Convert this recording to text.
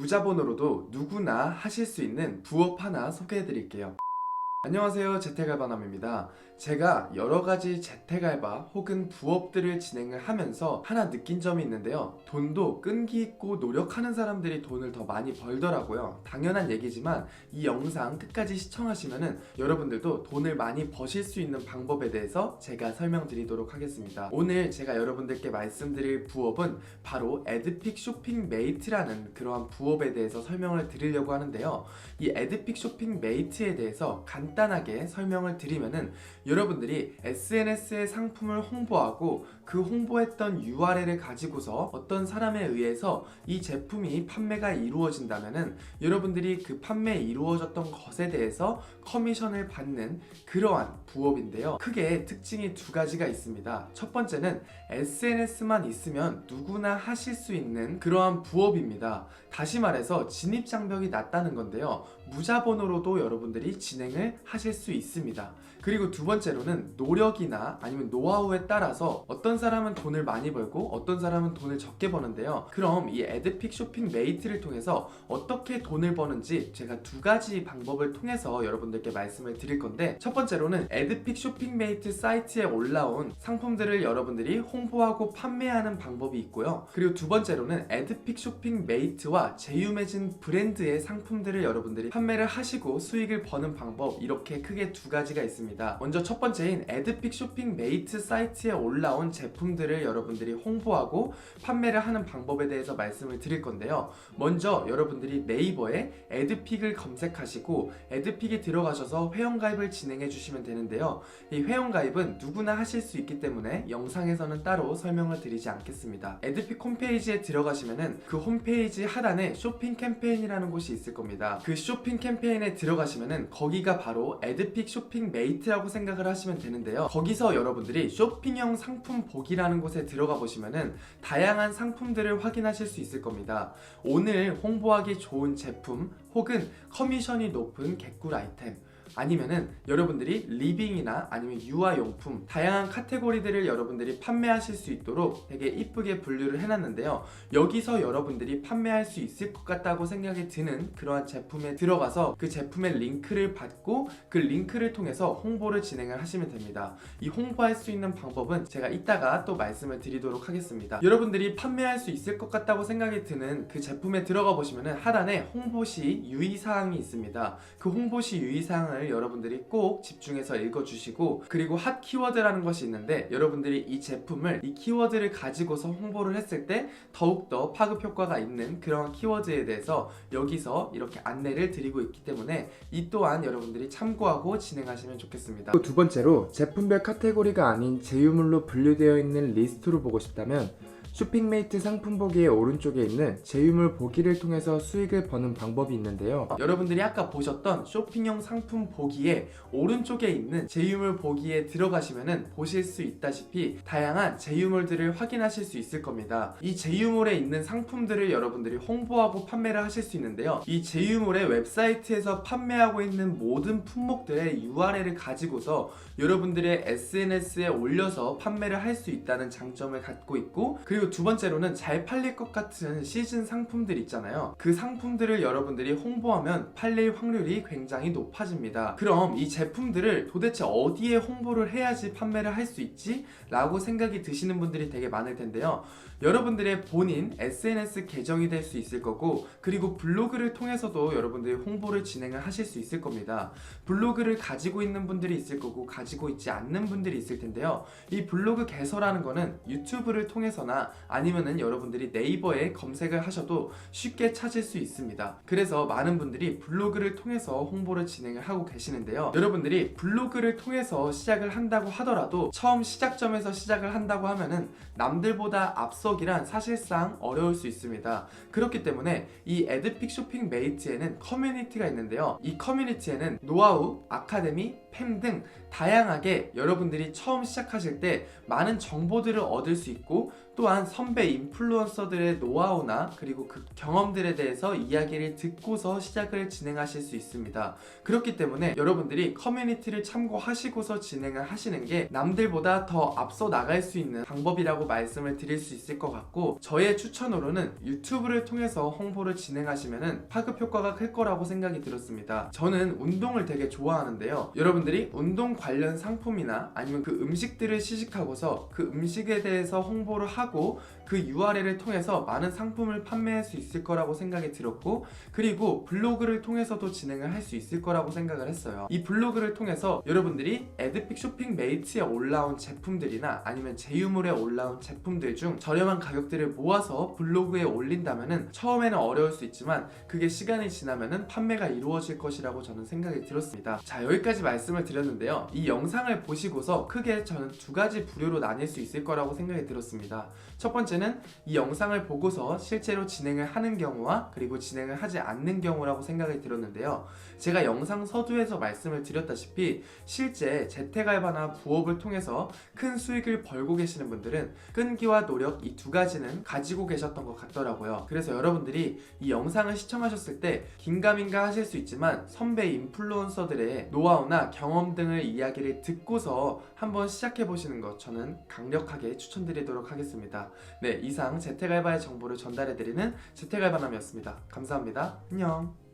무자본으로도 누구나 하실 수 있는 부업 하나 소개해 드릴게요. 안녕하세요, 재택알바남입니다. 제가 여러가지 재택알바 혹은 부업들을 진행을 하면서 하나 느낀 점이 있는데요. 돈도 끈기 있고 노력하는 사람들이 돈을 더 많이 벌더라고요. 당연한 얘기지만 이 영상 끝까지 시청하시면은 여러분들도 돈을 많이 버실 수 있는 방법에 대해서 제가 설명드리도록 하겠습니다. 오늘 제가 여러분들께 말씀드릴 부업은 바로 에드픽 쇼핑 메이트라는 그러한 부업에 대해서 설명을 드리려고 하는데요. 이 에드픽 쇼핑 메이트에 대해서 간단하게 설명을 드리면은 여러분들이 SNS에 상품을 홍보하고 그 홍보했던 URL을 가지고서 어떤 사람에 의해서 이 제품이 판매가 이루어진다면은 여러분들이 그 판매 이루어졌던 것에 대해서 커미션을 받는 그러한 부업인데요. 크게 특징이 두 가지가 있습니다. 첫 번째는 SNS만 있으면 누구나 하실 수 있는 그러한 부업입니다. 다시 말해서 진입장벽이 낮다는 건데요. 무자본으로도 여러분들이 진행을 하실 수 있습니다. 그리고 두 번째로는 노력이나 아니면 노하우에 따라서 어떤 사람은 돈을 많이 벌고 어떤 사람은 돈을 적게 버는데요. 그럼 이 에드픽 쇼핑 메이트를 통해서 어떻게 돈을 버는지 제가 두 가지 방법을 통해서 여러분들께 말씀을 드릴 건데, 첫 번째로는 에드픽 쇼핑 메이트 사이트에 올라온 상품들을 여러분들이 홍보하고 판매하는 방법이 있고요. 그리고 두 번째로는 에드픽 쇼핑 메이트와 제휴맺은 브랜드의 상품들을 여러분들이 판매를 하시고 수익을 버는 방법, 이렇게 크게 두 가지가 있습니다. 먼저 첫 번째인 에드픽 쇼핑 메이트 사이트에 올라온 제품들을 여러분들이 홍보하고 판매를 하는 방법에 대해서 말씀을 드릴 건데요. 먼저 여러분들이 네이버에 에드픽을 검색하시고 에드픽에 들어가셔서 회원가입을 진행해 주시면 되는데요. 이 회원가입은 누구나 하실 수 있기 때문에 영상에서는 따로 설명을 드리지 않겠습니다. 에드픽 홈페이지에 들어가시면은 그 홈페이지 하단에 쇼핑 캠페인이라는 곳이 있을 겁니다. 그 쇼핑 캠페인에 들어가시면은 거기가 바로 에드픽 쇼핑 메이트라고 생각을 하시면 되는데요. 거기서 여러분들이 쇼핑형 상품 보기라는 곳에 들어가 보시면은 다양한 상품들을 확인하실 수 있을 겁니다. 오늘 홍보하기 좋은 제품 혹은 커미션이 높은 개꿀 아이템, 아니면은 여러분들이 리빙이나 아니면 유아용품, 다양한 카테고리들을 여러분들이 판매하실 수 있도록 되게 이쁘게 분류를 해놨는데요. 여기서 여러분들이 판매할 수 있을 것 같다고 생각이 드는 그러한 제품에 들어가서 그 제품의 링크를 받고 그 링크를 통해서 홍보를 진행을 하시면 됩니다. 이 홍보할 수 있는 방법은 제가 이따가 또 말씀을 드리도록 하겠습니다. 여러분들이 판매할 수 있을 것 같다고 생각이 드는 그 제품에 들어가 보시면은 하단에 홍보시 유의사항이 있습니다. 그 홍보시 유의사항을 여러분들이 꼭 집중해서 읽어주시고, 그리고 핫 키워드라는 것이 있는데 여러분들이 이 제품을 이 키워드를 가지고서 홍보를 했을 때 더욱더 파급 효과가 있는 그런 키워드에 대해서 여기서 이렇게 안내를 드리고 있기 때문에 이 또한 여러분들이 참고하고 진행하시면 좋겠습니다. 또 두 번째로 제품별 카테고리가 아닌 제휴물로 분류되어 있는 리스트로 보고 싶다면 쇼핑메이트 상품 보기의 오른쪽에 있는 제휴물 보기를 통해서 수익을 버는 방법이 있는데요. 여러분들이 아까 보셨던 쇼핑형 상품 보기에 오른쪽에 있는 제휴물 보기에 들어가시면은 보실 수 있다시피 다양한 제휴물들을 확인하실 수 있을 겁니다. 이 제휴물에 있는 상품들을 여러분들이 홍보하고 판매를 하실 수 있는데요. 이 제휴물의 웹사이트에서 판매하고 있는 모든 품목들의 URL을 가지고서 여러분들의 SNS에 올려서 판매를 할 수 있다는 장점을 갖고 있고, 그리고 두 번째로는 잘 팔릴 것 같은 시즌 상품들 있잖아요. 그 상품들을 여러분들이 홍보하면 팔릴 확률이 굉장히 높아집니다. 그럼 이 제품들을 도대체 어디에 홍보를 해야지 판매를 할 수 있지? 라고 생각이 드시는 분들이 되게 많을 텐데요. 여러분들의 본인 SNS 계정이 될 수 있을 거고, 그리고 블로그를 통해서도 여러분들이 홍보를 진행을 하실 수 있을 겁니다. 블로그를 가지고 있는 분들이 있을 거고 가지고 있지 않는 분들이 있을 텐데요. 이 블로그 개설하는 거는 유튜브를 통해서나 아니면은 여러분들이 네이버에 검색을 하셔도 쉽게 찾을 수 있습니다. 그래서 많은 분들이 블로그를 통해서 홍보를 진행을 하고 계시는데요. 여러분들이 블로그를 통해서 시작을 한다고 하더라도 처음 시작점에서 시작을 한다고 하면은 남들보다 앞서기란 사실상 어려울 수 있습니다. 그렇기 때문에 이 에드픽 쇼핑 메이트에는 커뮤니티가 있는데요. 이 커뮤니티에는 노하우, 아카데미, 템 등 다양하게 여러분들이 처음 시작하실 때 많은 정보들을 얻을 수 있고, 또한 선배 인플루언서들의 노하우나 그리고 그 경험들에 대해서 이야기를 듣고서 시작을 진행하실 수 있습니다. 그렇기 때문에 여러분들이 커뮤니티를 참고하시고서 진행을 하시는 게 남들보다 더 앞서 나갈 수 있는 방법이라고 말씀을 드릴 수 있을 것 같고, 저의 추천으로는 유튜브를 통해서 홍보를 진행하시면 파급 효과가 클 거라고 생각이 들었습니다. 저는 운동을 되게 좋아하는데요, 여러분들이 운동 관련 상품이나 아니면 그 음식들을 시식하고서 그 음식에 대해서 홍보를 하고 그 URL을 통해서 많은 상품을 판매할 수 있을 거라고 생각이 들었고, 그리고 블로그를 통해서도 진행을 할 수 있을 거라고 생각을 했어요. 이 블로그를 통해서 여러분들이 에드픽 쇼핑 메이트에 올라온 제품들이나 아니면 제휴물에 올라온 제품들 중 저렴한 가격들을 모아서 블로그에 올린다면은 처음에는 어려울 수 있지만 그게 시간이 지나면은 판매가 이루어질 것이라고 저는 생각이 들었습니다. 자, 여기까지 말씀을 드렸는데요, 이 영상을 보시고서 크게 저는 두 가지 부류로 나뉠 수 있을 거라고 생각이 들었습니다. 첫 번째는 이 영상을 보고서 실제로 진행을 하는 경우와 그리고 진행을 하지 않는 경우라고 생각이 들었는데요, 제가 영상 서두에서 말씀을 드렸다시피 실제 재택알바나 부업을 통해서 큰 수익을 벌고 계시는 분들은 끈기와 노력, 이 두 가지는 가지고 계셨던 것 같더라고요. 그래서 여러분들이 이 영상을 시청하셨을 때 긴가민가 하실 수 있지만 선배 인플루언서들의 노하우나 경험 등을 이야기를 듣고서 한번 시작해 보시는 것 저는 강력하게 추천드리도록 하겠습니다. 네, 이상 재택알바의 정보를 전달해드리는 재택알바남이었습니다. 감사합니다. 안녕.